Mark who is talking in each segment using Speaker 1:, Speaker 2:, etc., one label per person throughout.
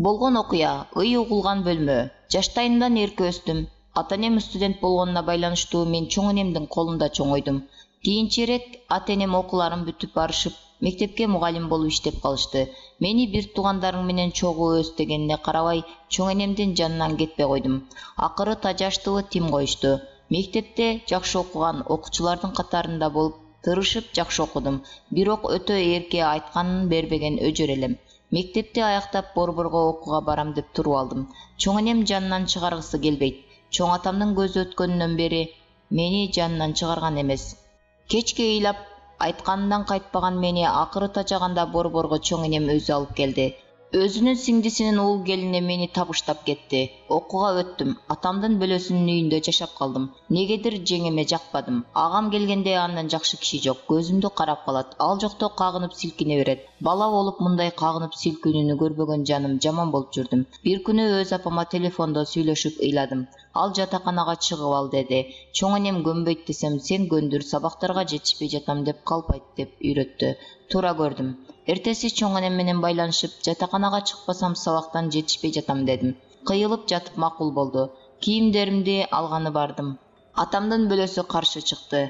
Speaker 1: Болгон окуя, ый угулган бөлмө. Жаштайымдан эрке өстүм. Ата-энем студент болгонуна байланыштуу мен чоң энемдин колунда чоңойдум. Кийинчерээк ата-энем окууларын бүтүп барышып, мектепке мугалим болуп иштеп калышты. Мени бир туугандарың менен чогуу өс дегенине карабай, чоң энемдин жанынан кетпей койдум. Акыры тажаштыбы тим коюшту. Мектепте жакшы окуган окуучулардын катарында болуп, тырышып жакшы окудум. Бирок өтө эрке айтканын бербеген өжөр элем. Мектепти аяктап Борборго окууга барам деп туруп алдым. Чоң энем жанынан чыгаргысы келбейт. Чоң атамдын көзү өткөндөн бери мени жанынан чыгарган эмес. Кечке ыйлап айтканынан кайтпаган мени акыры тажаганда Борборго чоң энем өзү алып келди. Өзүнүн сиңдисинин уул келине мени табыштап кетти. Окууга өттүм. Атамдын бөлөсүнүн үйүндө жашап калдым. Негедир жеңеме жакпадым. Агам келгенде андан жакшы киши жок. Көзүмдү карап калат. Ал жокто кагынып силкине берет. Бала болуп мындай кагынып силкүүнү көрбөгөн жаным жаман болуп жүрдүм. Бир күнү өз апама телефондо сүйлөшүп ыйладым. Ал жатаканага чыгып ал деди. Чоң энем көнбөйт десем, сен көндүр, сабактарга жетишпей жатам деп калпайт деп үйрөттү. Туура көрдүм. Эртеси чоң энем менен байланышып, жатаканага чыкпасам сабактан жетишпей жатам дедим. Кыйылып жатып макул болду. Кийимдеримди алганы бардым. Атамдын бөлөсү каршы чыкты.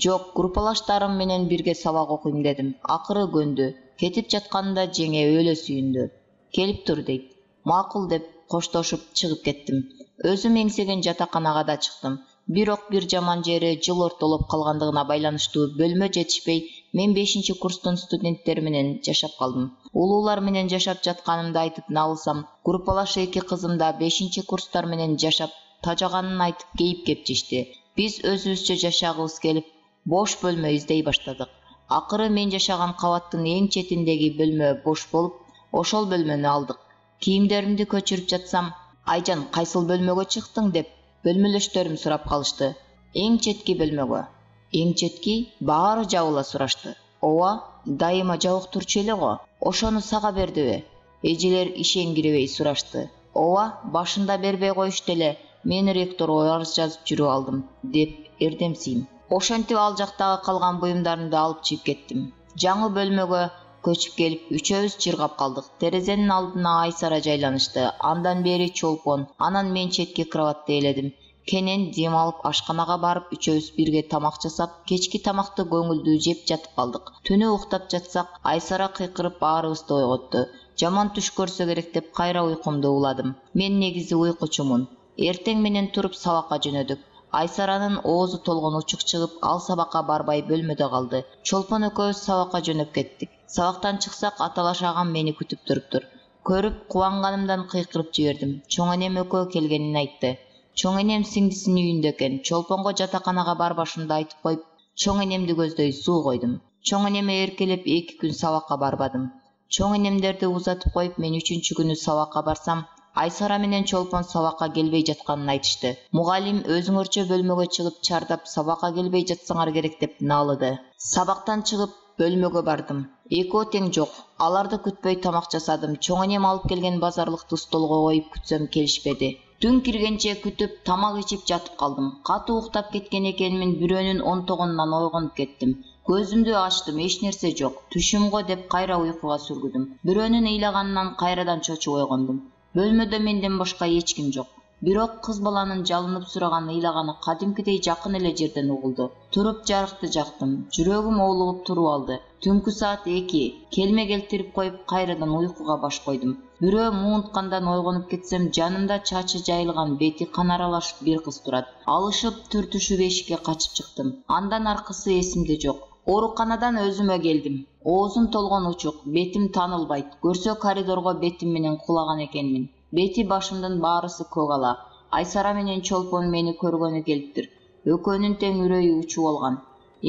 Speaker 1: Жок, группалаштарым менен бирге сабак окуйм дедим. Акыры көндү. Кетип жатканында жеңе өлө сүйүндү. Келип тур дейт. Макул деп коштошуп чыгып кеттим. Өзүм эңсеген жатаканага да чыктым. Бирок бир жаман жери жыл ортолоп калгандыгына байланыштуу бөлмө жетишпей, мен 5-курстун студенттери менен жашап калдым. Улуулар менен жашап жатканымды айтып налысам, группалаш 2 кызым да 5-курстар менен жашап тажаганын айтып кейип кепчишти. Биз өзүбүзчө жашагыбыз келип, бош бөлмө издей баштадык. Акыры мен жашаган кабаттын эң четиндеги бөлмө бош болуп, ошол бөлмөнү алдык. Кийимдеримди көчүрүп жатсам, "Айжан, кайсыл бөлмөгө чыктың?" деп бөлмөлөштөрүм сурап калышты. Эң четки бөлмөгө. Эң четки баары жабыла сурашты. Ооба, дайыма жабык турчу эле го. Ошону сага бердиби? Эжелер ишенгирбей сурашты. Ооба, башында бербей коюшту эле. Мен ректорго арыз жазып жүрүп алдым, деп эрдемсийм. Ошентип ал жактагы калган буюмдарымды алып чыгып кеттим. Жаңы бөлмөгө көчүп келип, үчөөбүз чыргап калдык. Терезенин алдына Айсара жайланышты. Андан бери Чолпон, анан мен четки кроватта эледим. Кенен дем алып ашканага барып, үчөөбүз бирге тамак жасап, кечки тамакты көңүлдүү жеп жатып калдык. Түнү уктап жатсак, Айсара кыйкырып баарыбызды ойготту. Жаман түш көрсө керек деп кайра уйкумду уладым. Мен негизи уйкучумун. Эртең менен туруп сабакка жөнөдүк. Айсаранын оозу толгон учук чыгып, ал сабакка барбай бөлмөдө калды. Чолпон экөөбүз сабакка жөнөп кеттик. Сабактан чыксак, аталаш агам мени күтүп туруптур. Көрүп, кубанганымдан кыйкырып жибердим. Чоң энем экөө келгенин айтты. Чоң энем сиңдисинин үйүндө экен. Чолпонго жатаканага барбашымды айтып коюп, чоң энемди көздөй суу койдум. Чоң энеме эркелеп 2 күн сабакка барбадым. Чоң энемдерди узатып коюп, мен 3-чү күнү сабакка барсам, Айсара менен Чолпон сабакка келбей жатканын айтышты. Мугалим өзүңөрчө бөлмөгө чыгып чардап, сабакка келбей жатсаңар керек деп налыды. Сабактан чыгып бөлмөгө бардым. Экөө тең жок. Аларды күтпөй тамак жасадым. Чоң энем алып келген базарлыкты столго коюп күтсөм келишпеди. Түн киргенче күтүп, тамак ичип жатып калдым. Катуу уктап кеткен экенмин, бирөөнүн онтогунан ойгонуп кеттим. Көзүмдү ачтым, эч нерсе жок. Түшүм го деп кайра уйкуга сүргүдүм. Бирөөнүн ыйлаганынан кайрадан чочуп ойгондум. Бөлмөдө менден башка эч ким жок. Бирок кыз баланын жалынып сураган ыйлаганы кадимкидей жакын эле жерден угулду. Туруп жарыкты жактым. Жүрөгүм оолугуп туруп алды. Түнкү саат 2. Келме келтирип коюп, кайрадан уйкуга баш койдум. Бирөө муунткандан ойгонуп кетсем, жанымда чачы жайылган, бети кан аралашып бир кыз турат. Алышып, түртүшүп эшикке качып чыктым. Андан аркысы эсимде жок. Ооруканадан өзүмө келдим. Оозум толгон учук, бетим таанылбайт. Көрсө коридорго бетим менен кулаган экенмин. Бети башымдын баарысы көк ала. Айсара менен Чолпон мени көргөнү келиптир. Экөөнүн тең үрөйү учуп алган.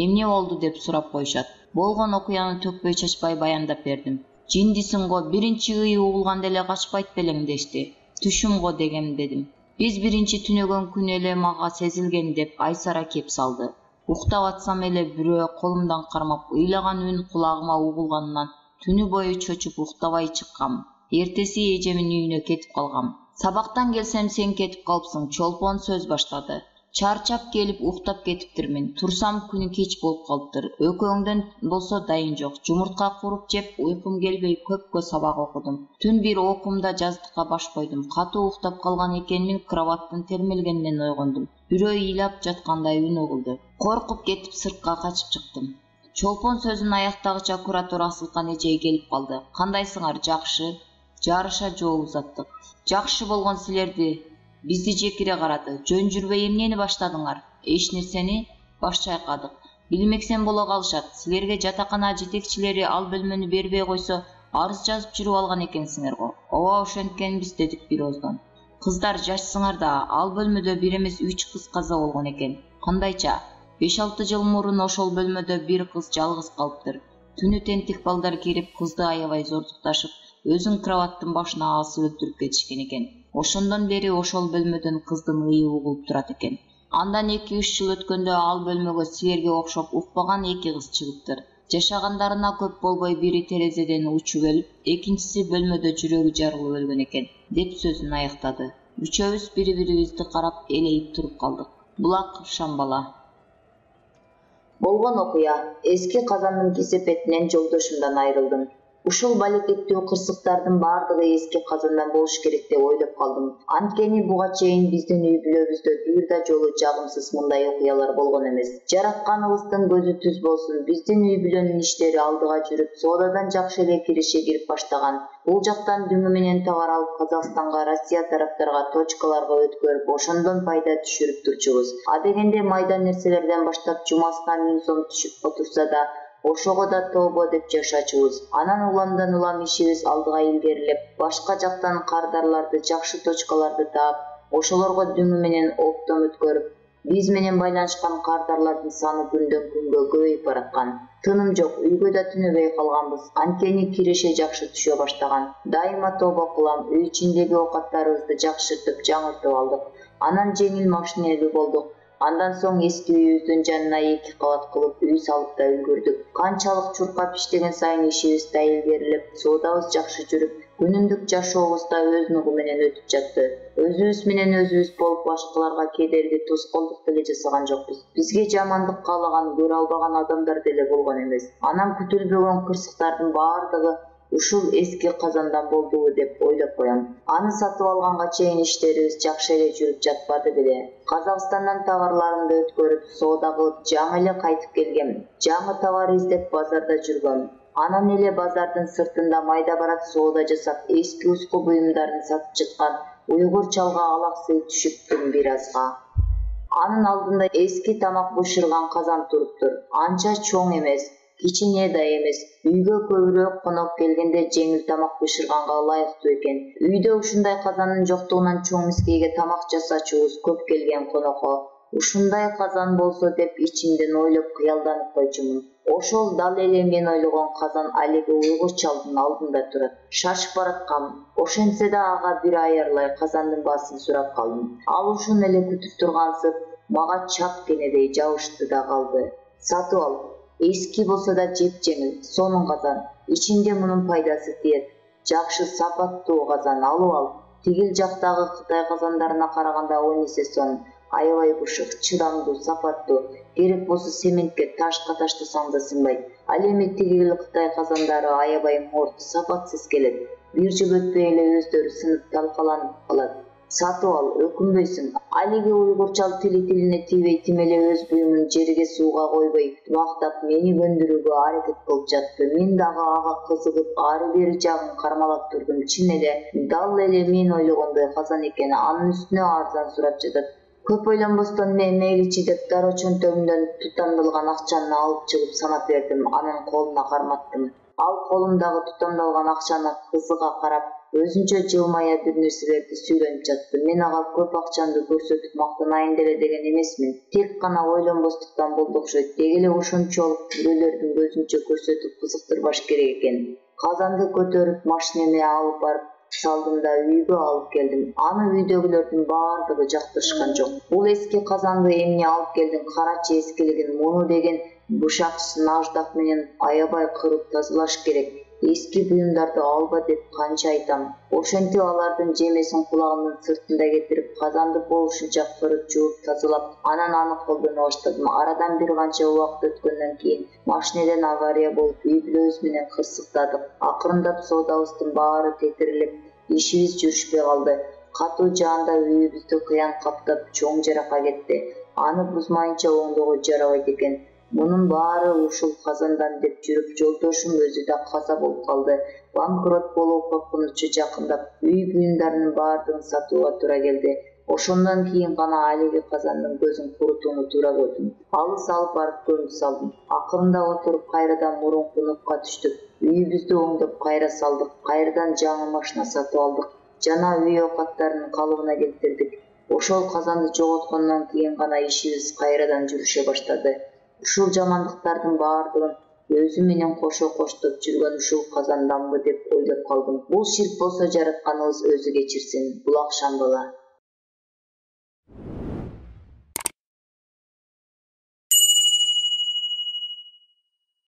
Speaker 1: Эмне болду деп сурап коюшат. Болгон окуяны төкпөй чачпай баяндап бердим. Жиндисиң го, биринчи ый угулганда эле качпайт белең дешти. Түшүм го дегем дедим. Биз биринчи түнөгөн күн эле мага сезилген деп Айсара кеп салды. Уктап атсам эле бирөө колумдан кармап, ыйлаган үн кулагыма угулганынан түнү бою чочуп уктабай чыккам. Эртеси эжемин үйүнө кетип калгам. Сабактан келсем, сен кетип калыпсың. Чолпон сөз баштады. Чарчап келип уктап кетиптирмин. Турсам күнү кеч болуп калыптыр. Экөөңдөн болсо дайын жок. Жумуртка куруп жеп уйкум келбей көпкө сабак окудум. Түн бир окуумда жаздыкка баш койдум. Катуу уктап калган экенмин, кроваттын термелгенинен ойгондум. Бирөө ыйлап жаткандай үн угулду. Коркуп кетип сыртка качып чыктым. Чолпон сөзүн аяктагыча куратор Асылкан эжей келип калды. Кандайсыңар, жакшы? Жарыша жооп узаттык. Жакшы болгон силерди бизди жекире карады. Жөн жүрбөй эмнени баштадыңар? Эч нерсени? Баш чайкадык. Билмексен боло калышат. Силерге жатакана жетекчилери ал бөлмөнү бербей койсо, арыз жазып жүрүп алган экенсиңер го. Ооба, ошенткенбиз, дедик бир ооздон. Кыздар, жашсыңар да, ал бөлмөдө бир эмес 3 кыз каза болгон экен. Кандайча? 5-6 жыл мурун ошол бөлмөдө бир кыз жалгыз калыптыр. Түнү тентик балдар кирип, кызды аябай зордукташып, өзүн кроваттын башына асып өлтүрүп кетишкен экен. Ошондон бери ошол бөлмөдөн кыздын ыы угулуп турат экен. Андан 2-3 жыл өткөндө ал бөлмөгө силерге окшоп укпаган 2 кыз чыгыптыр. Жашагандарына көп болбой бири терезеден учуп өлүп, экинчиси бөлмөдө жүрөгү жарылып өлгөн экен, деп сөзүн аяктады. Үчөөбүз бири-бирибизди карап элейип туруп калдык. Булак Шамбала.
Speaker 2: Болгон окуя. Эски казандын кесепетинен жолдошумдан айрылдым. Ушул балекеттүү кырсыктардын баардыгы эски казандан болуш керек деп ойлоп калдым. Анткени буга чейин биздин үй бүлөбүздө бир да жолу жагымсыз мындай окуялар болгон эмес. Жаратканыбыздын көзү түз болсун, биздин үй бүлөнүн иштери алдыга жүрүп, соодадан жакшы эле киреше кирип баштаган. Бул жактан дүңү менен товар алып Казакстанга, Россия тараптарга, точкаларга өткөрүп, ошондон пайда түшүрүп турчубуз. Адегенде майда нерселерден баштап жумасына 1000 сом түшүп отурса да, ошого да тобо деп жашачубуз. Анан уламдан улам ишибиз алдыга илгерилеп, башка жактан кардарларды, жакшы точкаларды таап, ошолорго дүңү менен оптом өткөрүп, биз менен байланышкан кардарлардын саны күндөн күнгө көбөйүп бараткан. Тыным жок, үйгө да түнөбөй калганбыз. Анткени киреше жакшы түшө баштаган. Дайыма тобо кылам, үй ичиндеги оокаттарыбызды жакшыртып, жаңыртып алдык. Анан жеңил машинелүү болдук. Андан соң эски үйүбүздүн жанына 2 кабат кылып үй салып да үлгүрдүк. Канчалык чуркап иштеген сайын ишибиз да илгерилеп, соодабыз жакшы жүрүп, күнүмдүк жашообуз да өз нугу менен өтүп жатты. Өзүбүз менен өзүбүз болуп башкаларга кедерги, тоскоолдук деле жасаган жокпуз. Бизге жамандык каалаган, көрө албаган адамдар деле болгон эмес. Анан күтүлбөгөн кырсыктардын баардыгы ушул эски казандан болдубу деп ойлоп коем. Аны сатып алганга чейин иштерибиз жакшы эле жүрүп жатпады беле. Казакстандан товарларымды өткөрүп, соода кылып, жаңы эле кайтып келгем. Жаңы товар издеп базарда жүргөм. Анан эле базардын сыртында майда барат соода жасап, эски уску буюмдарын сатып жаткан уйгур чалга алаксый түшүптүм бир азга. Анын алдында эски тамак бышырган казан туруптур. Анча чоң эмес, кичине да эмес. Үйгө көбүрөөк конок келгенде жеңил тамак бышырганга ылайыктуу экен. Үйдө ушундай казандын жоктугунан чоң мискейге тамак жасачубуз көп келген конокко. Ушундай казан болсо деп ичимден ойлоп кыялданып койчумун. Ошол дал эле мен ойлогон казан алиги уйгур чалдын алдында турат. Шашып бараткам. Ошентсе да ага бир аярлай казандын баасын сурап калдым. Ал ушун эле күтүп тургансып, мага чап кенедей жабышты да калды. Сатып ал. Эски болсо да жеп-жеңил, сонун казан. Ичинде мунун пайдасы тиет. Жакшы сапаттуу казан алып ал. Тигил жактагы Кытай казандарына караганда 10 эсе сонун. Аябай бышык, чыдамдуу, сапаттуу. Керек болсо сементке, ташка таштасаң да сынбайт. Ал эми тигил Кытай казандары аябай морт, сапатсыз келет. Бир жыл өтпөй эле өздөрү сынып талкаланып калат. Сатып ал, өкүнбөйсүң. Алиги уйгурчал тилине тийбей тимеле өз буюмун жерге сууга койбой, убактап мени көндүрүүгө аракет кылып жатты. Мен дагы ага кызыгып, ары-бери жагын кармалап турдум. Чын эле, дал эле мен ойлогондой казан экен. Анын үстүнө арзан сурап жатат. Көп ойлонбостон мен мейличи деп дароо чөнтөгүмдөн тутамдалган акчаны алып чыгып санап бердим. Анын колуна карматтым. Ал колумдагы тутамдалган акчаны кызыга карап, өзүнчө жылмая бир нерселерди сүйлөнүп жатты. Мен ага көп акчамды көрсөтүп мактанайын деле деген эмесмин. Тек гана ойлонбостуктан болду окшойт. Деги эле ошончолук бирөөлөрдүн көзүнчө көрсөтүп кызыктырбаш керек экен. Казанды көтөрүп машинеме алып барып салдым да үйгө алып келдим. Аны үйдөгүлөрдүн баардыгы жактырышкан жок. Бул эски казанды эмне алып келдиң, карачы эскилигин, муну деген бышак наждак менен аябай кырып тазалаш керек. Эски буюмдарды алба деп канча айтам. Ошентип алардын жемесин кулагымдын сыртында кетирип, казанды болушунча кырып жууп тазалап, анан аны колдоно баштадым. Арадан бир канча убакыт өткөндөн кийин машинеден авария болуп, үй-бүлөбүз менен кырсыктадык. Акырындап соодабыздын баары тетирилип, ишибиз жүрүшпөй калды. Катуу жаанда үйүбүздү кыян каптап, чоң жарака кетти. Аны бузмайынча оңдоого жарабайт экен. Мунун баары ушул казандан деп жүрүп, жолдошум өзү да каза болуп калды. Банкрот болуу коркунучу жакындап, үй буюмдарынын баардыгын сатууга туура келди. Ошондон кийин гана алиги казандын көзүн курутууну туура көрдүм. Алыс алып барып көмүп салдым. Акырында отуруп кайрадан мурунку нукка түштүк. Үйүбүздү оңдоп кайра салдык. Кайрадан жаңы машина сатып алдык. Жана үй оокаттарынын калыбына келтирдик. Ошол казанды жоготкондон кийин гана ишибиз кайрадан жүрүшө баштады. Ушул жамандыктардын баардыгын өзү менен кошо коштоп жүргөн ушул казанданбы деп ойлоп калдым. Бул ширк болсо жаратканыбыз өзү кечирсин. Булак Шамбала.